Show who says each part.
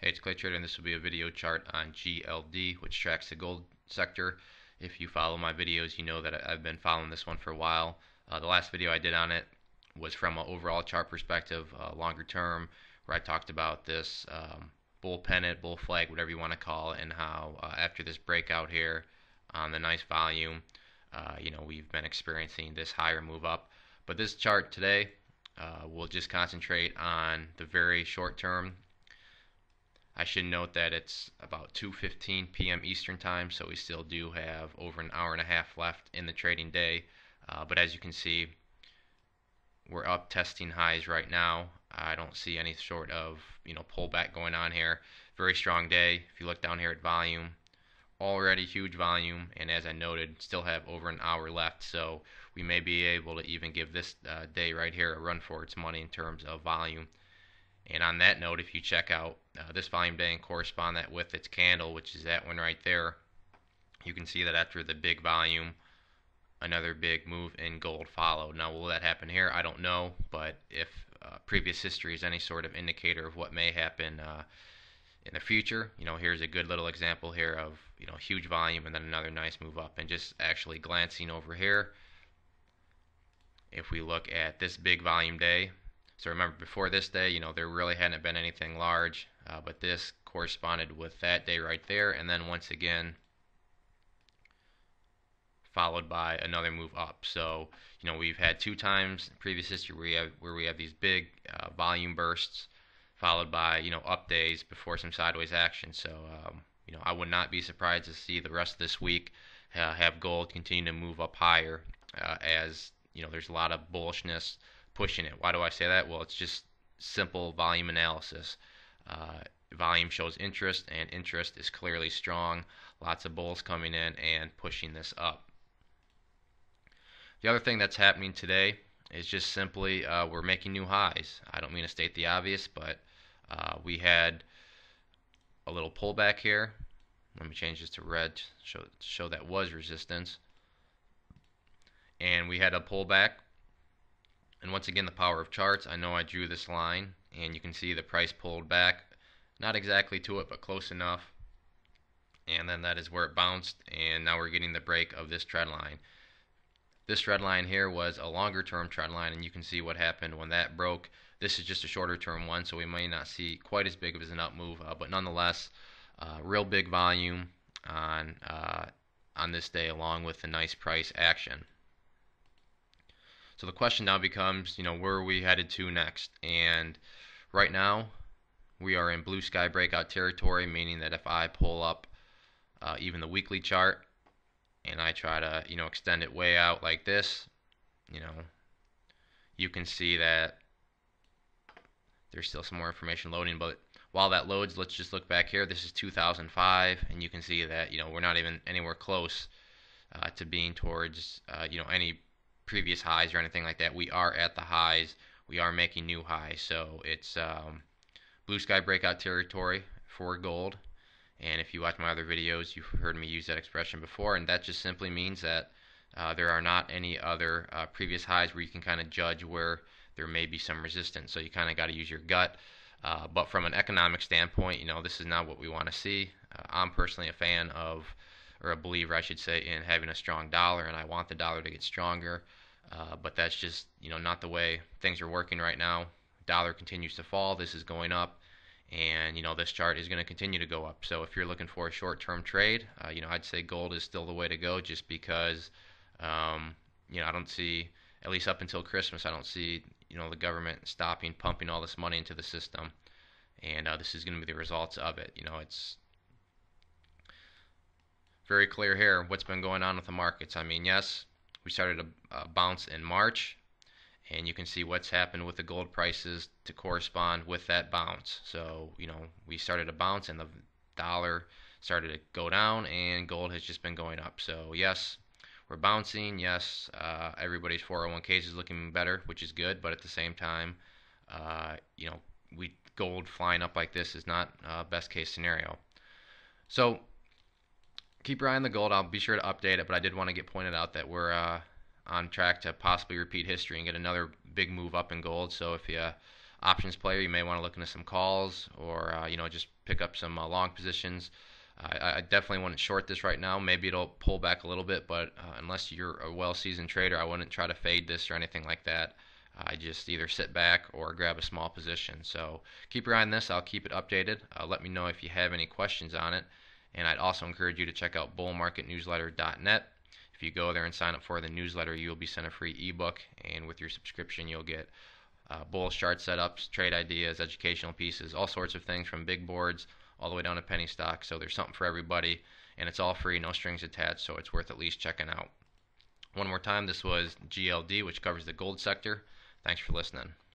Speaker 1: Hey, it's Clay Trader, and this will be a video chart on GLD, which tracks the gold sector. If you follow my videos, you know that I've been following this one for a while. The last video I did on it was from an overall chart perspective, longer term, where I talked about this bull pennant, bull flag, whatever you want to call it, and how after this breakout here on the nice volume, we've been experiencing this higher move up. But this chart today, we'll just concentrate on the very short term. I should note that it's about 2:15 p.m. Eastern time, so we still do have over an hour and a half left in the trading day. But as you can see, we're up testing highs right now. I don't see any sort of pullback going on here. Very strong day. If you look down here at volume, already huge volume, and as I noted, still have over an hour left. So we may be able to even give this day right here a run for its money in terms of volume. And on that note, if you check out this volume day and correspond that with its candle, which is that one right there, you can see that after the big volume, another big move in gold followed. Now, will that happen here? I don't know, but if previous history is any sort of indicator of what may happen in the future, here's a good little example here of huge volume and then another nice move up. And just actually glancing over here, if we look at this big volume day, so remember, before this day, there really hadn't been anything large, but this corresponded with that day right there, and then once again, followed by another move up. So, we've had two times in previous history where we have these big volume bursts, followed by, up days before some sideways action. So, I would not be surprised to see the rest of this week have gold continue to move up higher, as, there's a lot of bullishness pushing it. Why do I say that? Well, it's just simple volume analysis. Volume shows interest, and interest is clearly strong. Lots of bulls coming in and pushing this up. The other thing that's happening today is just simply we're making new highs. I don't mean to state the obvious, but we had a little pullback here. Let me change this to red to show that was resistance. And we had a pullback. And once again, the power of charts. I know I drew this line, and you can see the price pulled back. Not exactly to it, but close enough. And then that is where it bounced, and now we're getting the break of this trend line. This trend line here was a longer term trend line, and you can see what happened when that broke. This is just a shorter term one, so we may not see quite as big of an up move, but nonetheless, real big volume on this day, along with the nice price action. So the question now becomes, where are we headed to next? And right now, we are in blue sky breakout territory, meaning that if I pull up even the weekly chart and I try to, extend it way out like this, you can see that there's still some more information loading. But while that loads, let's just look back here. This is 2005, and you can see that, we're not even anywhere close to being towards, any previous highs or anything like that. We are at the highs. We are making new highs. So it's blue sky breakout territory for gold. And if you watch my other videos, you've heard me use that expression before. And that just simply means that there are not any other previous highs where you can kind of judge where there may be some resistance. So you kind of got to use your gut. But from an economic standpoint, this is not what we want to see. I'm personally a fan of, or a believer, I should say, in having a strong dollar, and I want the dollar to get stronger. But that's just, not the way things are working right now. Dollar continues to fall. This is going up, and this chart is going to continue to go up. So if you're looking for a short-term trade, I'd say gold is still the way to go, just because, I don't see, at least up until Christmas, I don't see, the government stopping pumping all this money into the system, and this is going to be the results of it. It's very clear here what's been going on with the markets. I mean, yes, we started a bounce in March, and you can see what's happened with the gold prices to correspond with that bounce. So, we started a bounce, and the dollar started to go down, and gold has just been going up. So, yes, we're bouncing. Yes, everybody's 401ks is looking better, which is good, but at the same time, gold flying up like this is not best case scenario. So, keep your eye on the gold. I'll be sure to update it, but I did want to get pointed out that we're on track to possibly repeat history and get another big move up in gold. So if you options player, you may want to look into some calls, or just pick up some long positions. I definitely wouldn't short this right now. Maybe it'll pull back a little bit, but unless you're a well-seasoned trader, I wouldn't try to fade this or anything like that. I just either sit back or grab a small position. So keep your eye on this. I'll keep it updated. Let me know if you have any questions on it. And I'd also encourage you to check out bullmarketnewsletter.net. If you go there and sign up for the newsletter, you'll be sent a free ebook, and with your subscription, you'll get bullish chart setups, trade ideas, educational pieces, all sorts of things from big boards all the way down to penny stock. So there's something for everybody, and it's all free, no strings attached, so it's worth at least checking out. One more time, this was GLD, which covers the gold sector. Thanks for listening.